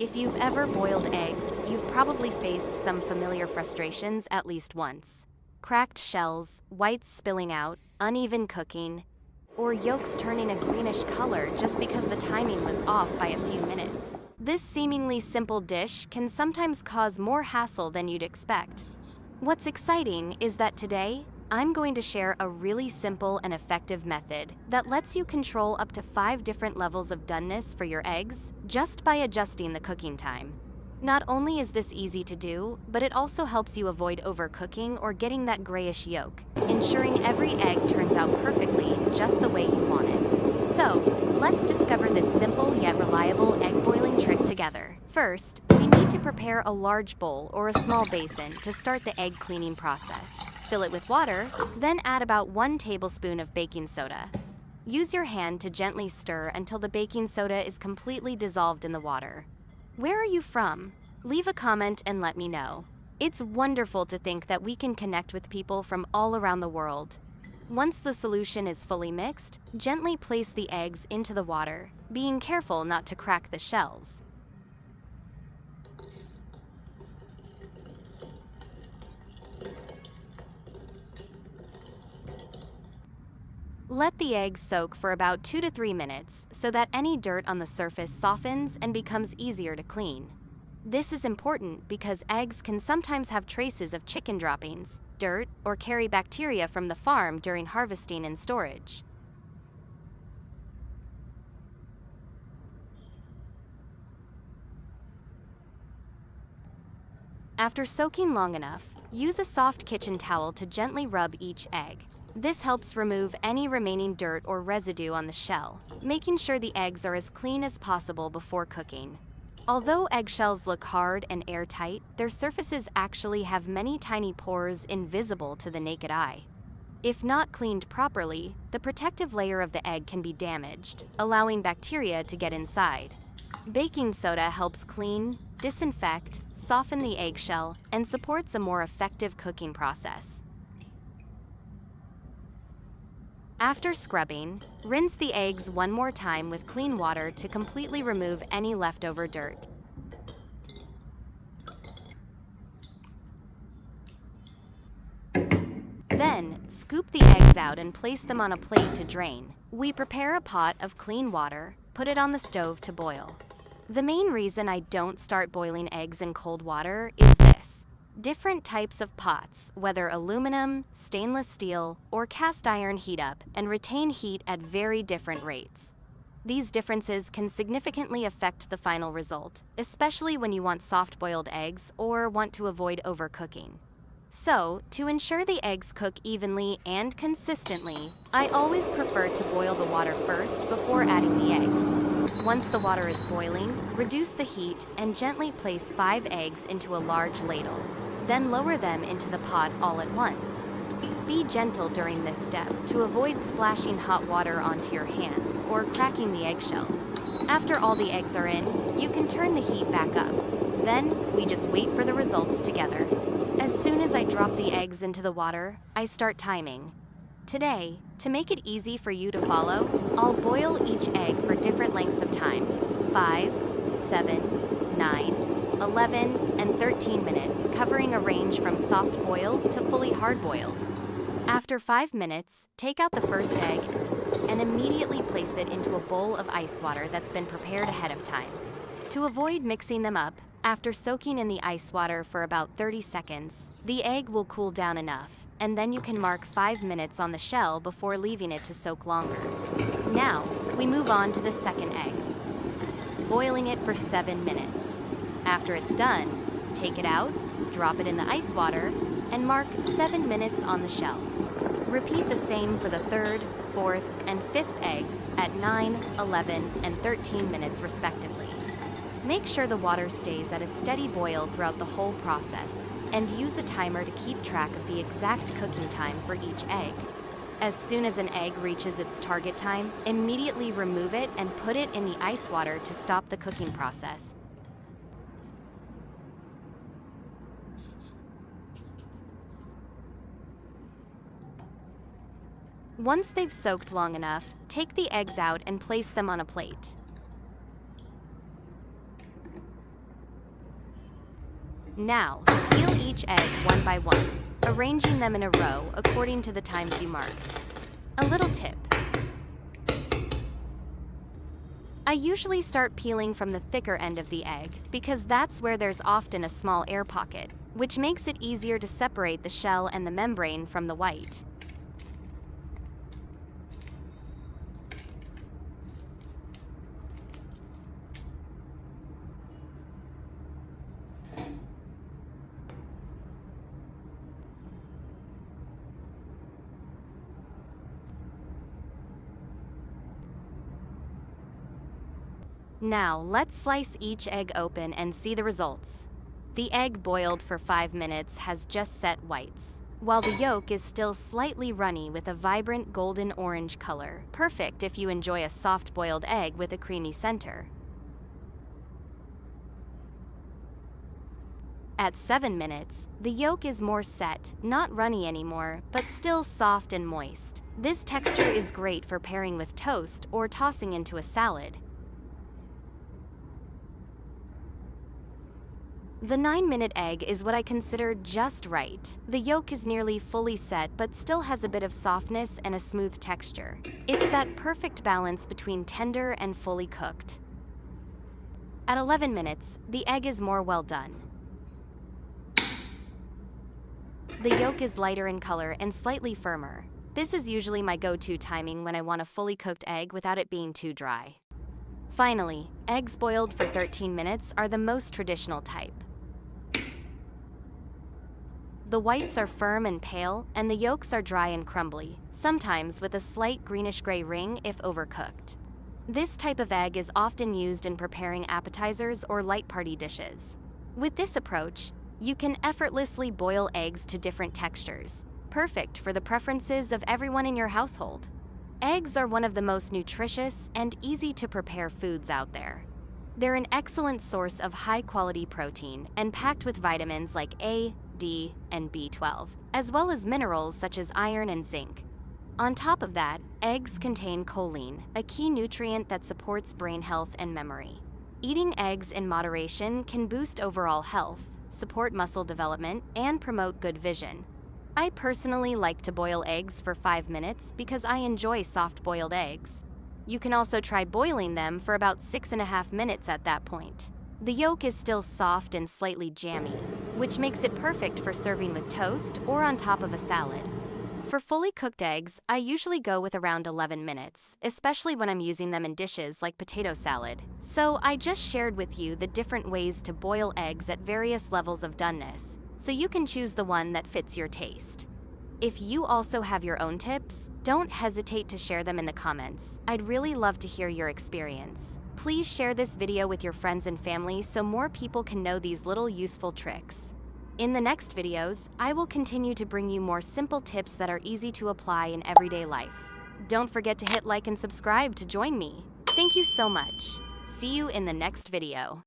If you've ever boiled eggs, you've probably faced some familiar frustrations at least once. Cracked shells, whites spilling out, uneven cooking, or yolks turning a greenish color just because the timing was off by a few minutes. This seemingly simple dish can sometimes cause more hassle than you'd expect. What's exciting is that today, I'm going to share a really simple and effective method that lets you control up to 5 different levels of doneness for your eggs just by adjusting the cooking time. Not only is this easy to do, but it also helps you avoid overcooking or getting that grayish yolk, ensuring every egg turns out perfectly just the way you want it. So, let's discover this simple yet reliable egg boiling trick together. First, we need to prepare a large bowl or a small basin to start the egg cleaning process. Fill it with water, then add about 1 tablespoon of baking soda. Use your hand to gently stir until the baking soda is completely dissolved in the water. Where are you from? Leave a comment and let me know. It's wonderful to think that we can connect with people from all around the world. Once the solution is fully mixed, gently place the eggs into the water, being careful not to crack the shells. Let the eggs soak for about 2 to 3 minutes so that any dirt on the surface softens and becomes easier to clean. This is important because eggs can sometimes have traces of chicken droppings, dirt, or carry bacteria from the farm during harvesting and storage. After soaking long enough, use a soft kitchen towel to gently rub each egg. This helps remove any remaining dirt or residue on the shell, making sure the eggs are as clean as possible before cooking. Although eggshells look hard and airtight, their surfaces actually have many tiny pores invisible to the naked eye. If not cleaned properly, the protective layer of the egg can be damaged, allowing bacteria to get inside. Baking soda helps clean, disinfect, soften the eggshell, and supports a more effective cooking process. After scrubbing, rinse the eggs one more time with clean water to completely remove any leftover dirt. Then, scoop the eggs out and place them on a plate to drain. We prepare a pot of clean water, put it on the stove to boil. The main reason I don't start boiling eggs in cold water is this. Different types of pots, whether aluminum, stainless steel, or cast iron, heat up and retain heat at very different rates. These differences can significantly affect the final result, especially when you want soft-boiled eggs or want to avoid overcooking. So, to ensure the eggs cook evenly and consistently, I always prefer to boil the water first before adding the eggs. Once the water is boiling, reduce the heat and gently place 5 eggs into a large ladle. Then lower them into the pot all at once. Be gentle during this step to avoid splashing hot water onto your hands or cracking the eggshells. After all the eggs are in, you can turn the heat back up. Then, we just wait for the results together. As soon as I drop the eggs into the water, I start timing. Today, to make it easy for you to follow, I'll boil each egg for different lengths of time: 5, 7, 9, 11, and 13 minutes, covering a range from soft boiled to fully hard boiled. After 5 minutes, take out the first egg and immediately place it into a bowl of ice water that's been prepared ahead of time. To avoid mixing them up, after soaking in the ice water for about 30 seconds, the egg will cool down enough, and then you can mark 5 minutes on the shell before leaving it to soak longer. Now, we move on to the second egg, boiling it for 7 minutes. After it's done, take it out, drop it in the ice water, and mark 7 minutes on the shell. Repeat the same for the third, fourth, and fifth eggs at 9, 11, and 13 minutes respectively. Make sure the water stays at a steady boil throughout the whole process, and use a timer to keep track of the exact cooking time for each egg. As soon as an egg reaches its target time, immediately remove it and put it in the ice water to stop the cooking process. Once they've soaked long enough, take the eggs out and place them on a plate. Now, peel each egg one by one, arranging them in a row according to the times you marked. A little tip. I usually start peeling from the thicker end of the egg because that's where there's often a small air pocket, which makes it easier to separate the shell and the membrane from the white. Now, let's slice each egg open and see the results. The egg boiled for 5 minutes has just set whites, while the yolk is still slightly runny with a vibrant golden orange color, perfect if you enjoy a soft-boiled egg with a creamy center. At 7 minutes, the yolk is more set, not runny anymore, but still soft and moist. This texture is great for pairing with toast or tossing into a salad. The 9-minute egg is what I consider just right. The yolk is nearly fully set but still has a bit of softness and a smooth texture. It's that perfect balance between tender and fully cooked. At 11 minutes, the egg is more well done. The yolk is lighter in color and slightly firmer. This is usually my go-to timing when I want a fully cooked egg without it being too dry. Finally, eggs boiled for 13 minutes are the most traditional type. The whites are firm and pale, and the yolks are dry and crumbly, sometimes with a slight greenish-gray ring if overcooked. This type of egg is often used in preparing appetizers or light party dishes. With this approach, you can effortlessly boil eggs to different textures, perfect for the preferences of everyone in your household. Eggs are one of the most nutritious and easy-to-prepare foods out there. They're an excellent source of high-quality protein and packed with vitamins like A, D, and B12, as well as minerals such as iron and zinc. On top of that, eggs contain choline, a key nutrient that supports brain health and memory. Eating eggs in moderation can boost overall health, support muscle development, and promote good vision. I personally like to boil eggs for 5 minutes because I enjoy soft-boiled eggs. You can also try boiling them for about 6.5 minutes at that point. The yolk is still soft and slightly jammy, which makes it perfect for serving with toast or on top of a salad. For fully cooked eggs, I usually go with around 11 minutes, especially when I'm using them in dishes like potato salad. So I just shared with you the different ways to boil eggs at various levels of doneness, so you can choose the one that fits your taste. If you also have your own tips, don't hesitate to share them in the comments. I'd really love to hear your experience. Please share this video with your friends and family so more people can know these little useful tricks. In the next videos, I will continue to bring you more simple tips that are easy to apply in everyday life. Don't forget to hit like and subscribe to join me. Thank you so much. See you in the next video.